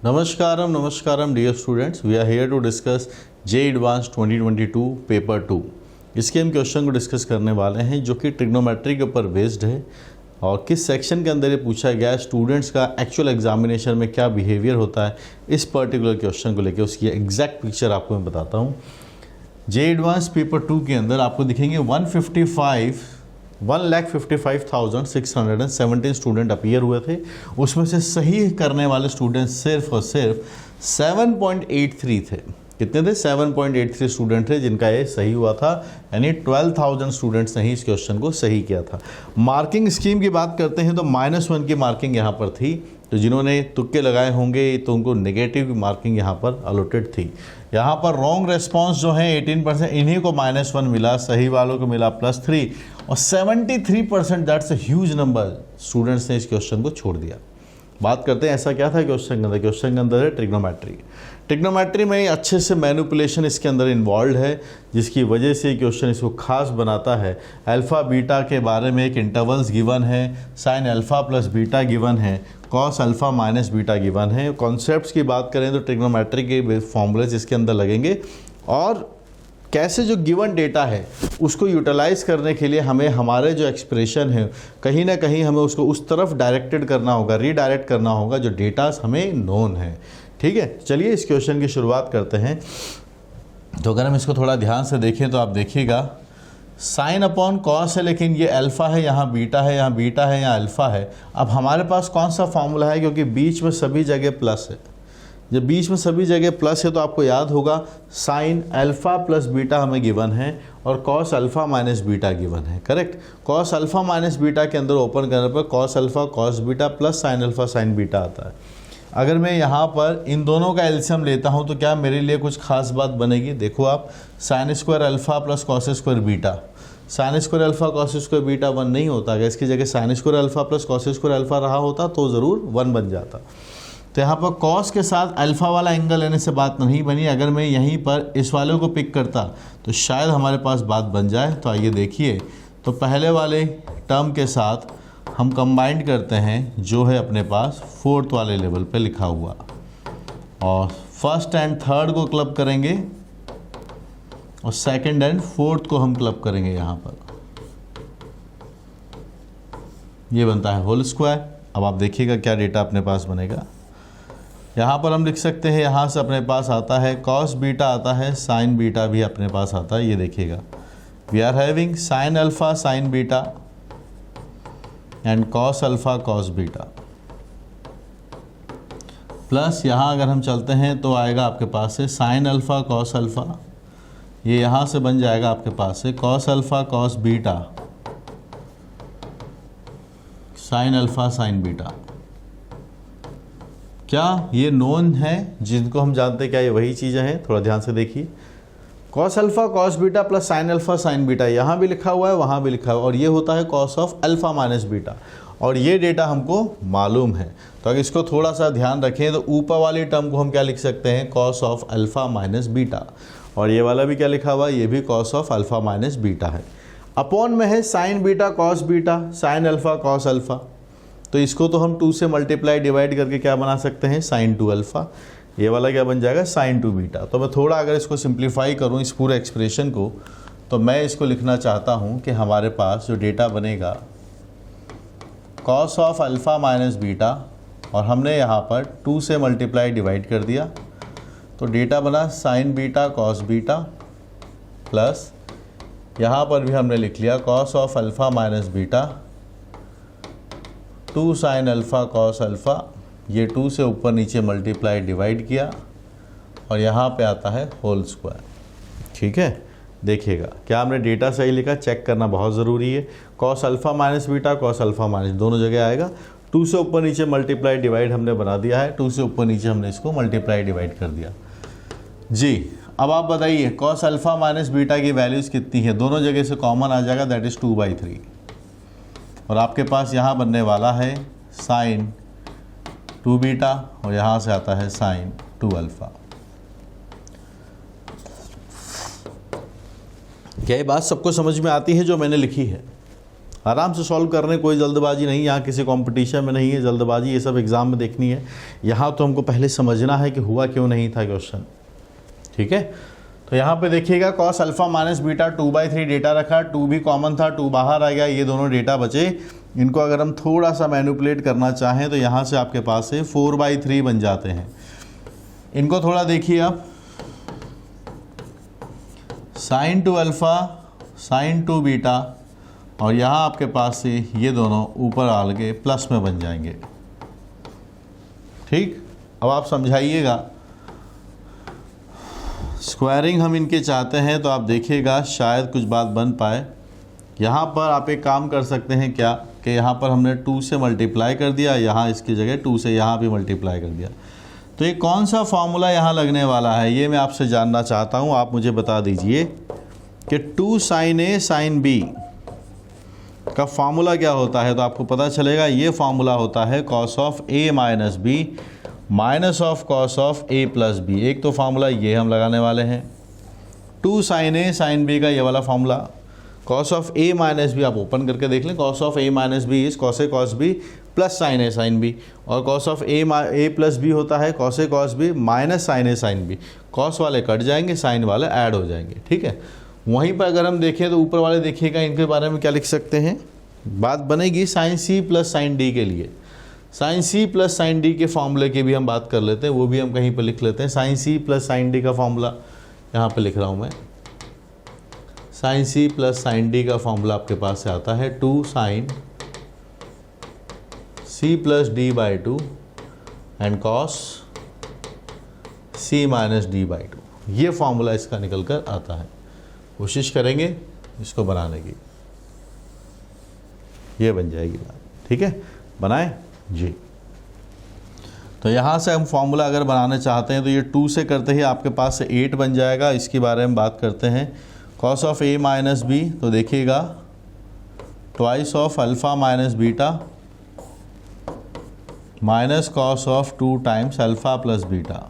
Namaskaram dear students. We are here to discuss JEE Advanced 2022 paper 2। इसके हम question को discuss करने वाले हैं जो कि ट्रिग्नोमेट्री के ऊपर बेस्ड है और किस सेक्शन के अंदर ये पूछा गया है, स्टूडेंट्स का एक्चुअल एग्जामिनेशन में क्या बिहेवियर होता है इस पर्टिकुलर क्वेश्चन को लेकर उसकी एग्जैक्ट पिक्चर आपको मैं बताता हूँ। JEE एडवांस पेपर 2 के अंदर आपको दिखेंगे 1,55,617 स्टूडेंट अपीयर हुए थे। उसमें से सही करने वाले स्टूडेंट सिर्फ और सिर्फ 7.83 थे। कितने थे? 7.83 स्टूडेंट थे जिनका ये सही हुआ था, यानी 12,000 स्टूडेंट्स ने ही इस क्वेश्चन को सही किया था। मार्किंग स्कीम की बात करते हैं तो -1 की मार्किंग यहाँ पर थी, तो जिन्होंने तुक्के लगाए होंगे तो उनको नेगेटिव की मार्किंग यहाँ पर अलॉटेड थी। यहाँ पर रॉन्ग रेस्पॉन्स जो है 18%, इन्हीं को -1 मिला, सही वालों को मिला +3 और 73% that's a huge number students ने इस क्वेश्चन को छोड़ दिया। बात करते हैं ऐसा क्या था क्वेश्चन के अंदर। क्वेश्चन के अंदर है ट्रिग्नोमेट्री। ट्रिग्नोमेट्री में अच्छे से मैनिपुलेशन इसके अंदर इन्वॉल्व है, जिसकी वजह से क्वेश्चन इसको खास बनाता है। अल्फ़ा बीटा के बारे में एक इंटरवल्स गिवन है, sine alpha plus beta given है, cos alpha minus beta given है। कॉन्सेप्ट्स की बात करें तो ट्रिग्नोमेट्री के फॉर्मूलेज इसके अंदर लगेंगे और कैसे जो गिवन डेटा है उसको यूटिलाइज़ करने के लिए हमें हमारे जो एक्सप्रेशन है कहीं ना कहीं हमें उसको उस तरफ डायरेक्टेड करना होगा, रीडायरेक्ट करना होगा जो डेटा हमें नोन है। ठीक है, चलिए इस क्वेश्चन की शुरुआत करते हैं। तो अगर हम इसको थोड़ा ध्यान से देखें तो आप देखिएगा साइन अपॉन कॉस है, लेकिन ये अल्फ़ा है, यहाँ बीटा है, यहाँ बीटा है, यहाँ अल्फ़ा है। अब हमारे पास कौन सा फार्मूला है, क्योंकि बीच में सभी जगह प्लस है। जब बीच में सभी जगह प्लस है तो आपको याद होगा साइन अल्फ़ा प्लस बीटा हमें गिवन है और cos alpha minus beta given है। Correct. Cos alpha minus beta के अंदर ओपन करने पर cos alpha cos beta plus sine alpha sine beta आता है। अगर मैं यहाँ पर इन दोनों का एलसीएम लेता हूँ तो क्या मेरे लिए कुछ खास बात बनेगी? देखो आप, sine square alpha plus cos square beta, sine square alpha cos square beta 1 नहीं होता। अगर इसकी जगह sine square alpha plus cos square alpha रहा होता तो ज़रूर 1 बन जाता। तो यहाँ पर कॉस के साथ अल्फ़ा वाला एंगल लेने से बात नहीं बनी। अगर मैं यहीं पर इस वाले को पिक करता तो शायद हमारे पास बात बन जाए। तो आइए देखिए, तो पहले वाले टर्म के साथ हम कंबाइंड करते हैं जो है अपने पास 4th वाले लेवल पे लिखा हुआ, और फर्स्ट एंड थर्ड को क्लब करेंगे और सेकंड एंड फोर्थ को हम क्लब करेंगे। यहाँ पर ये बनता है होल स्क्वायर। अब आप देखिएगा क्या डेटा अपने पास बनेगा। यहाँ पर हम लिख सकते हैं, यहाँ से अपने पास आता है कॉस बीटा आता है, साइन बीटा भी अपने पास आता है। ये देखिएगा, we are having sine alpha sine beta and cos alpha cos beta, plus यहाँ अगर हम चलते हैं तो आएगा आपके पास से साइन अल्फ़ा कॉस अल्फ़ा, ये यहाँ से बन जाएगा आपके पास से cos alpha cos beta sine alpha sine beta. क्या ये नोन है जिनको हम जानते हैं? क्या ये वही चीज़ें हैं? थोड़ा ध्यान से देखिए, cos alpha cos beta plus sine alpha sine beta, यहाँ भी लिखा हुआ है वहाँ भी लिखा हुआ है, और ये होता है cos of alpha minus beta, और ये डेटा हमको मालूम है। तो अगर इसको थोड़ा सा ध्यान रखें तो ऊपर वाली टर्म को हम क्या लिख सकते हैं? Cos of alpha minus beta, और ये वाला भी क्या लिखा हुआ है? ये भी cos of alpha minus beta है। अपॉन में है sign beta cos beta sine alpha cos alpha, तो इसको तो हम 2 से मल्टीप्लाई डिवाइड करके क्या बना सकते हैं? Sine 2 alpha. ये वाला क्या बन जाएगा? Sine 2 beta. तो मैं थोड़ा अगर इसको सिंप्लीफाई करूं इस पूरे एक्सप्रेशन को, तो मैं इसको लिखना चाहता हूं कि हमारे पास जो डेटा बनेगा cos of alpha minus beta, और हमने यहाँ पर 2 से मल्टीप्लाई डिवाइड कर दिया, तो डेटा बना sign beta cos beta, plus यहाँ पर भी हमने लिख लिया cos of alpha minus beta 2 sine alpha cos alpha, ये 2 से ऊपर नीचे मल्टीप्लाई डिवाइड किया, और यहाँ पे आता है होल स्क्वायर। ठीक है, देखिएगा क्या हमने डेटा सही लिखा, चेक करना बहुत ज़रूरी है। Cos alpha minus beta cos alpha minus दोनों जगह आएगा। 2 से ऊपर नीचे मल्टीप्लाई डिवाइड हमने बना दिया है, 2 से ऊपर नीचे हमने इसको मल्टीप्लाई डिवाइड कर दिया जी। अब आप बताइए कॉस अल्फ़ा माइनस बीटा की वैल्यूज़ कितनी है? दोनों जगह से कॉमन आ जाएगा, दैट इज़ 2/3, और आपके पास यहाँ बनने वाला है साइन 2 बीटा और यहाँ से आता है साइन 2 अल्फ़ा। क्या ये बात सबको समझ में आती है जो मैंने लिखी है? आराम से सॉल्व करने, कोई जल्दबाजी नहीं, यहाँ किसी कंपटीशन में नहीं है जल्दबाजी, ये सब एग्ज़ाम में देखनी है। यहाँ तो हमको पहले समझना है कि हुआ क्यों नहीं था क्वेश्चन, ठीक है। तो यहाँ पे देखिएगा cos alpha minus beta 2/3 data रखा, 2 भी कॉमन था, 2 बाहर आ गया, ये दोनों डेटा बचे। इनको अगर हम थोड़ा सा मैनिपुलेट करना चाहें तो यहाँ से आपके पास से 4/3 बन जाते हैं। इनको थोड़ा देखिए आप, sin 2 अल्फ़ा sin 2 बीटा, और यहाँ आपके पास से ये दोनों ऊपर आल के प्लस में बन जाएंगे, ठीक। अब आप समझाइएगा, स्क्वायरिंग हम इनके चाहते हैं तो आप देखिएगा शायद कुछ बात बन पाए। यहाँ पर आप एक काम कर सकते हैं क्या कि यहाँ पर हमने 2 से मल्टीप्लाई कर दिया, यहाँ इसकी जगह 2 से यहाँ भी मल्टीप्लाई कर दिया। तो ये कौन सा फॉर्मूला यहाँ लगने वाला है, ये मैं आपसे जानना चाहता हूँ। आप मुझे बता दीजिए कि 2 sin A sin B का फार्मूला क्या होता है। तो आपको पता चलेगा ये फार्मूला होता है cos of A minus B minus of cos of A plus B. एक तो फार्मूला ये हम लगाने वाले हैं, 2 sin A sin B का ये वाला formula. cos of A minus B आप ओपन करके देख लें, cos of A minus B is cos A cos B plus sin A sin B, और cos of A plus B होता है cos A cos B minus sin A sin B। cos वाले cut जाएंगे, sin वाले add हो जाएंगे, ठीक है। वहीं पर अगर हम देखें तो ऊपर वाले देखिएगा, इनके बारे में क्या लिख सकते हैं, बात बनेगी sin C plus sin D के लिए। sin C plus sin D के फॉर्मूले की भी हम बात कर लेते हैं, वो भी हम कहीं पर लिख लेते हैं। sin C plus sin D का फॉर्मूला यहाँ पे लिख रहा हूँ मैं। sin C plus sin D का फॉर्मूला आपके पास से आता है 2 sin C plus D/2 and cos C minus D/2। ये फॉर्मूला इसका निकल कर आता है। कोशिश करेंगे इसको बनाने की, ये बन जाएगी बात, ठीक है। बनाएं जी। तो यहाँ से हम फॉर्मूला अगर बनाना चाहते हैं तो ये 2 से करते ही आपके पास से 8 बन जाएगा। इसके बारे में बात करते हैं। cos of A minus B, तो देखिएगा twice of alpha minus beta minus cos of 2 times alpha plus beta,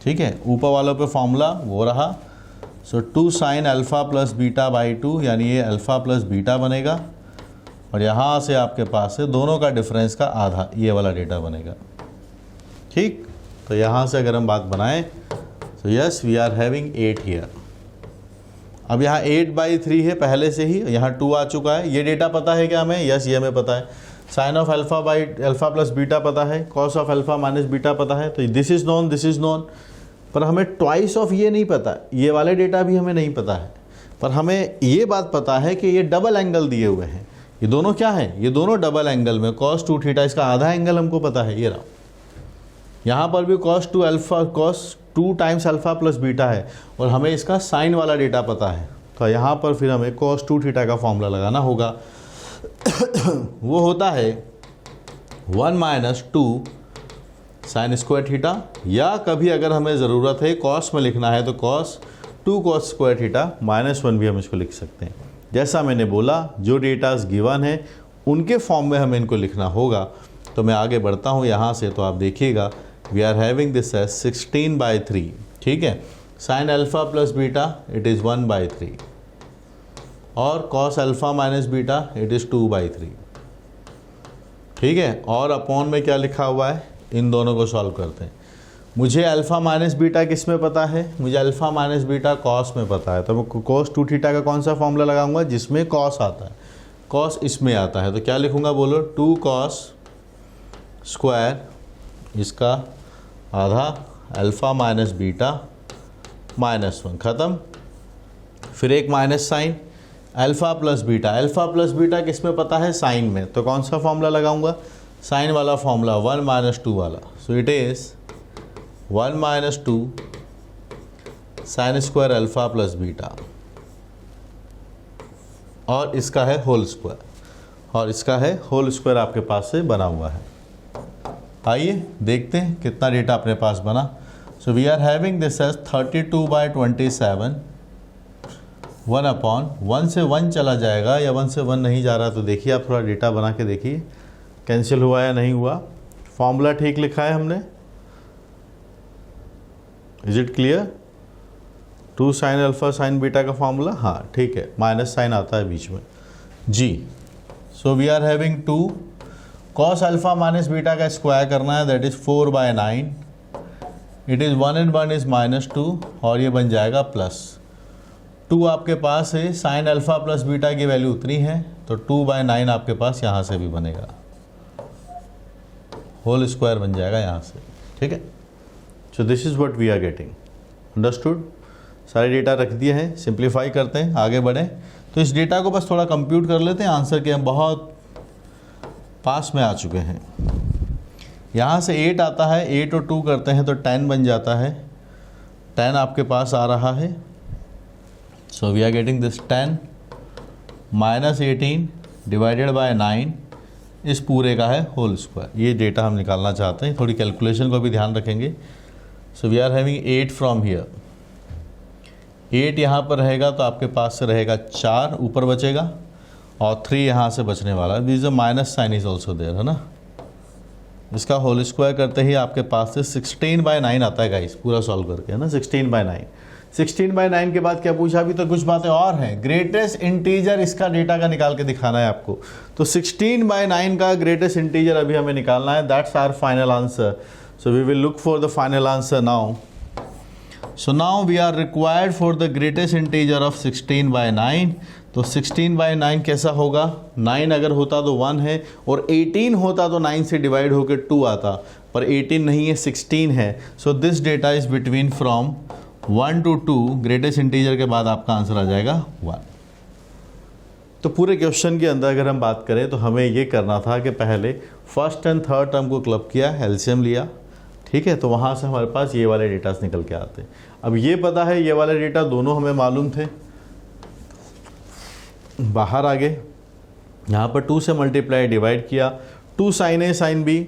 ठीक है। ऊपर वालों पे फॉर्मूला वो रहा। So 2 sin alpha plus beta by 2, यानी ये अल्फ़ा प्लस बीटा बनेगा, और यहाँ से आपके पास से दोनों का डिफरेंस का आधा, ये वाला डेटा बनेगा, ठीक। तो यहाँ से अगर हम बात बनाएं तो yes we are having 8 here. अब यहाँ 8/3 है पहले से ही, यहाँ 2 आ चुका है। ये डेटा पता है क्या हमें? यस ये हमें पता है। Sine of alpha by alpha plus beta पता है, cos of alpha minus beta पता है। तो this is known, this is known, पर हमें ट्वाइस ऑफ ये नहीं पता, ये वाले डेटा भी हमें नहीं पता है। पर हमें ये बात पता है कि ये डबल एंगल दिए हुए हैं। ये दोनों क्या है? ये दोनों डबल एंगल में cos 2 थीटा, इसका आधा एंगल हमको पता है, ये रहा। यहाँ पर भी cos 2 times alpha plus beta है, और हमें इसका साइन वाला डेटा पता है। तो यहाँ पर फिर हमें cos 2 थीटा का फॉर्मूला लगाना होगा। वो होता है 1 माइनस 2 साइन स्क्वायर थीटा, या कभी अगर हमें ज़रूरत है cos में लिखना है तो cos 2 cos स्क्वायर थीटा -1 भी हम इसको लिख सकते हैं। जैसा मैंने बोला, जो डेटाज गिवन है उनके फॉर्म में हमें इनको लिखना होगा। तो मैं आगे बढ़ता हूँ यहाँ से, तो आप देखिएगा we are having this as 16/3, ठीक है। Sine alpha plus beta it is 1/3, और cos alpha minus beta it is 2/3, ठीक है। और अपॉन में क्या लिखा हुआ है, इन दोनों को सॉल्व करते हैं। मुझे अल्फ़ा माइनस बीटा किस में पता है? मुझे अल्फ़ा माइनस बीटा कॉस में पता है। तो मैं cos 2 थीटा का कौन सा फॉर्मूला लगाऊंगा? जिसमें कॉस आता है। कॉस इसमें आता है तो क्या लिखूंगा बोलो? 2 cos स्क्वायर, इसका आधा अल्फ़ा माइनस बीटा -1, ख़त्म। फिर एक minus sine, alpha plus beta. Alpha plus beta किस में पता है? साइन में। तो कौन सा फॉर्मूला लगाऊंगा? साइन वाला फॉर्मूला, 1 माइनस 2 वाला। So it is 1 minus 2 sine square alpha plus beta, और इसका है होल स्क्वायर, और इसका है होल स्क्वायर आपके पास से बना हुआ है। आइए देखते हैं कितना डेटा अपने पास बना। So we are having this as 32/27, 1 से 1 चला जाएगा, या 1 से 1 नहीं जा रहा। तो देखिए आप थोड़ा डेटा बना के देखिए कैंसिल हुआ या नहीं हुआ। फॉर्मूला ठीक लिखा है हमने? Is it clear? 2 sine alpha sine beta का फॉर्मूला, हाँ ठीक है, माइनस साइन आता है बीच में जी। So we are having 2 cos alpha minus beta का स्क्वायर करना है, that is 4/9, it is 1 and 1 is -2 और ये बन जाएगा +2 आपके पास है, साइन अल्फा प्लस बीटा की वैल्यू उतनी है तो 2/9 आपके पास यहाँ से भी बनेगा, होल स्क्वायर बन जाएगा यहाँ से, ठीक है। So this is what we are getting, understood. सारे डेटा रख दिए हैं, सिंप्लीफाई करते हैं, आगे बढ़ें। तो इस डेटा को बस थोड़ा कंप्यूट कर लेते हैं, आंसर के हम बहुत पास में आ चुके हैं। यहाँ से 8 आता है, 8 और 2 करते हैं तो 10 बन जाता है, 10 आपके पास आ रहा है। So we are getting this 10 -18 divided by 9, इस पूरे का है होल स्क्वायर। ये डेटा हम निकालना चाहते हैं, थोड़ी कैलकुलेशन को भी ध्यान रखेंगे। So we are having 8 from here, 8 यहाँ पर रहेगा तो आपके पास से रहेगा 4 ऊपर बचेगा और 3 यहाँ से बचने वाला है, this a minus sign is also there, है ना। इसका होल स्क्वायर करते ही आपके पास से 16/9 आता है गाइस, पूरा सॉल्व करके, है ना। 16/9, 16/9 के बाद क्या पूछा, अभी तो कुछ बातें और हैं। ग्रेटेस्ट इंटीजर इसका डेटा का निकाल के दिखाना है आपको, तो 16/9 का ग्रेटेस्ट इंटीजर अभी हमें निकालना है, that's our final answer. So we will look for the final answer now. So now we are required for the greatest integer of 16/9। तो 16/9 कैसा होगा, 9 अगर होता तो 1 है और 18 होता तो 9 से डिवाइड होकर 2 आता, पर 18 नहीं है, 16 है। So this data is between from 1 to 2, greatest integer के बाद आपका आंसर आ जाएगा 1। तो पूरे क्वेश्चन के अंदर अगर हम बात करें तो हमें ये करना था कि पहले फर्स्ट एंड थर्ड टर्म को क्लब किया, एलसीएम लिया, ठीक है, तो वहाँ से हमारे पास ये वाले डेटास निकल के आते। अब ये पता है ये वाले डेटा दोनों हमें मालूम थे, बाहर आ गए, यहाँ पर 2 से मल्टीप्लाई डिवाइड किया, 2 साइन ए साइन बी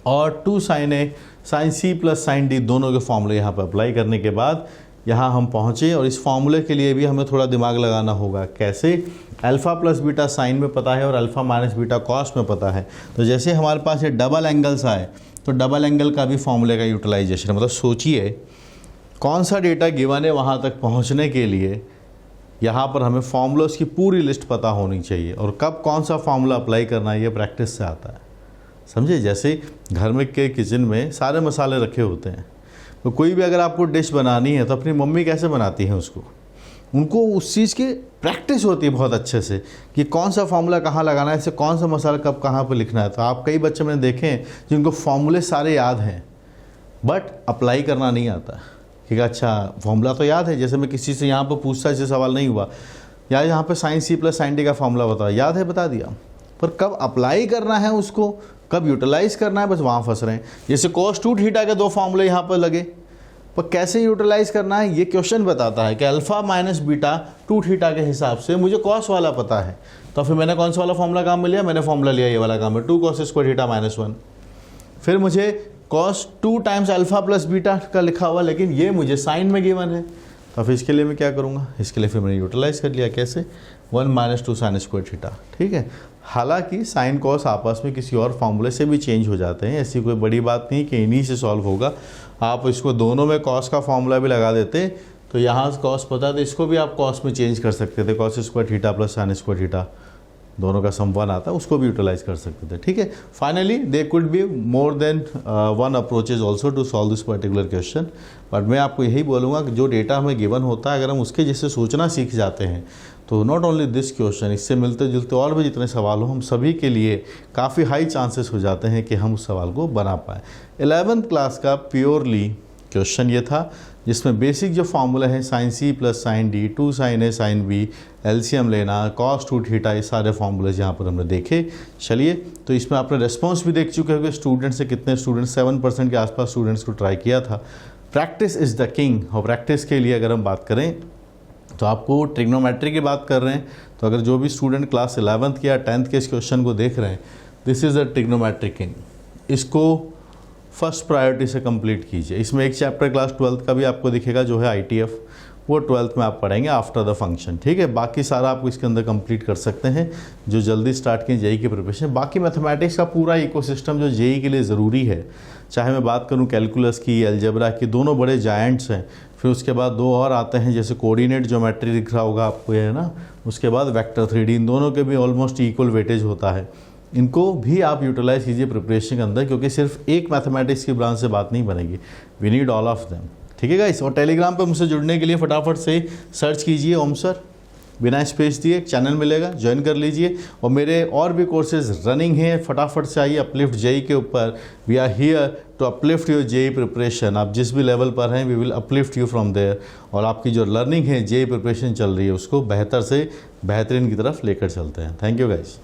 और 2 sine A sine C plus sine D दोनों के फॉर्मूले यहाँ पर अप्लाई करने के बाद यहाँ हम पहुँचे। और इस फॉर्मूले के लिए भी हमें थोड़ा दिमाग लगाना होगा, कैसे, अल्फ़ा प्लस बीटा साइन में पता है और अल्फ़ा माइनस बीटा कॉस में पता है। तो जैसे हमारे पास ये डबल एंगल्स आए तो डबल एंगल का भी फॉर्मूले का यूटिलाइजेशन है। मतलब सोचिए कौन सा डेटा गिवन है, वहाँ तक पहुँचने के लिए यहाँ पर हमें फॉर्मूलोस की पूरी लिस्ट पता होनी चाहिए और कब कौन सा फॉर्मूला अप्लाई करना है ये प्रैक्टिस से आता है, समझे। जैसे घर में के किचन में सारे मसाले रखे होते हैं, तो कोई भी अगर आपको डिश बनानी है तो अपनी मम्मी कैसे बनाती हैं उसको, उनको उस चीज़ की प्रैक्टिस होती है बहुत अच्छे से कि कौन सा फार्मूला कहाँ लगाना है, इससे कौन सा मसाला कब कहाँ पर लिखना है। तो आप कई बच्चे मैंने देखे हैं जिनको फॉर्मूले सारे याद हैं बट अप्लाई करना नहीं आता कि अच्छा फॉर्मूला तो याद है, जैसे मैं किसी से यहाँ पर पूछता इससे सवाल नहीं हुआ, या यहाँ पर sine C plus sine D का फॉर्मूला बताओ, याद है बता दिया, पर कब अप्लाई करना है उसको, कब यूटिलाइज़ करना है, बस वहाँ फंस रहे हैं। जैसे cos 2 थीटा के 2 फॉर्मूले यहाँ पर लगे, पर कैसे यूटिलाइज़ करना है ये क्वेश्चन बताता है कि अल्फ़ा माइनस बीटा 2 थीटा के हिसाब से मुझे कॉस वाला पता है, तो फिर मैंने कौन सा वाला फॉर्मूला काम में लिया, मैंने फॉर्मूला लिया ये वाला काम है, 2 cos स्क्वायर थीटा -1। फिर मुझे cos 2 times alpha plus beta का लिखा हुआ, लेकिन ये मुझे साइन में गिवन है, तो फिर इसके लिए मैं क्या करूँगा, इसके लिए फिर मैंने यूटिलाइज़ कर लिया, कैसे, 1 - 2 साइन स्क्वायर थीटा, ठीक है। हालांकि साइन कॉस आपस में किसी और फॉर्मूले से भी चेंज हो जाते हैं, ऐसी कोई बड़ी बात नहीं कि इन्हीं से सॉल्व होगा। आप इसको दोनों में कॉस का फॉर्मूला भी लगा देते तो यहाँ कॉस पता तो इसको भी आप कॉस में चेंज कर सकते थे, cos square theta plus sine square theta दोनों का सम 1 आता है, उसको भी यूटिलाइज कर सकते थे, ठीक है। Finally they could be more than 1 approaches also to solve this particular question, but मैं आपको यही बोलूँगा कि जो डेटा हमें गिवन होता है अगर हम उसके जैसे सोचना सीख जाते हैं तो नॉट ओनली दिस क्वेश्चन, इससे मिलते जुलते और भी जितने सवाल हो हम सभी के लिए काफ़ी हाई चांसेस हो जाते हैं कि हम उस सवाल को बना पाएँ। 11th क्लास का प्योरली क्वेश्चन ये था जिसमें बेसिक जो फार्मूला है sine C plus sine D, 2 sine A sine B, LCM लेना, cos 2 थीटा, ये सारे फार्मूलेज यहाँ पर हमने देखे। चलिए, तो इसमें आपने रेस्पॉन्स भी देख चुके हो स्टूडेंट से, कितने स्टूडेंट 7% के आसपास स्टूडेंट्स को ट्राई किया था। प्रैक्टिस इज़ द किंग, और प्रैक्टिस के लिए अगर हम बात करें तो आपको ट्रिग्नोमेट्री की बात कर रहे हैं, तो अगर जो भी स्टूडेंट क्लास 11th के या 10th के इस क्वेश्चन को देख रहे हैं, this is a trigonometry king, इसको फर्स्ट प्रायोरिटी से कंप्लीट कीजिए। इसमें एक चैप्टर क्लास 12th का भी आपको दिखेगा जो है ITF, वो 12th में आप पढ़ेंगे आफ्टर द फंक्शन, ठीक है। बाकी सारा आपको इसके अंदर कंप्लीट कर सकते हैं जो जल्दी स्टार्ट किए जेई की प्रिपरेशन। बाकी मैथमेटिक्स का पूरा इकोसिस्टम जो जेई के लिए ज़रूरी है, चाहे मैं बात करूं कैलकुलस की, अलजेब्रा की, दोनों बड़े जायंट्स हैं। फिर उसके बाद 2 और आते हैं, जैसे कोऑर्डिनेट ज्योमेट्री दिख रहा होगा आपको, ये है ना। उसके बाद वेक्टर 3D, इन दोनों के भी ऑलमोस्ट इक्वल वेटेज होता है। इनको भी आप यूटिलाइज कीजिए प्रिपरेशन के अंदर, क्योंकि सिर्फ एक मैथमेटिक्स की ब्रांच से बात नहीं बनेगी, we need all of them. ठीक है गाइस। और टेलीग्राम पे मुझसे जुड़ने के लिए फटाफट से सर्च कीजिए ओम सर, बिना स्पेस दिए, एक चैनल मिलेगा, ज्वाइन कर लीजिए। और मेरे और भी कोर्सेज रनिंग हैं, फटाफट से आइए। अपलिफ्ट जेई के ऊपर, we are here to uplift your JEE preparation. आप जिस भी लेवल पर हैं, we will uplift you from there. और आपकी जो लर्निंग है, जेई प्रिपरेशन चल रही है, उसको बेहतर से बेहतरीन की तरफ लेकर चलते हैं। Thank you guys.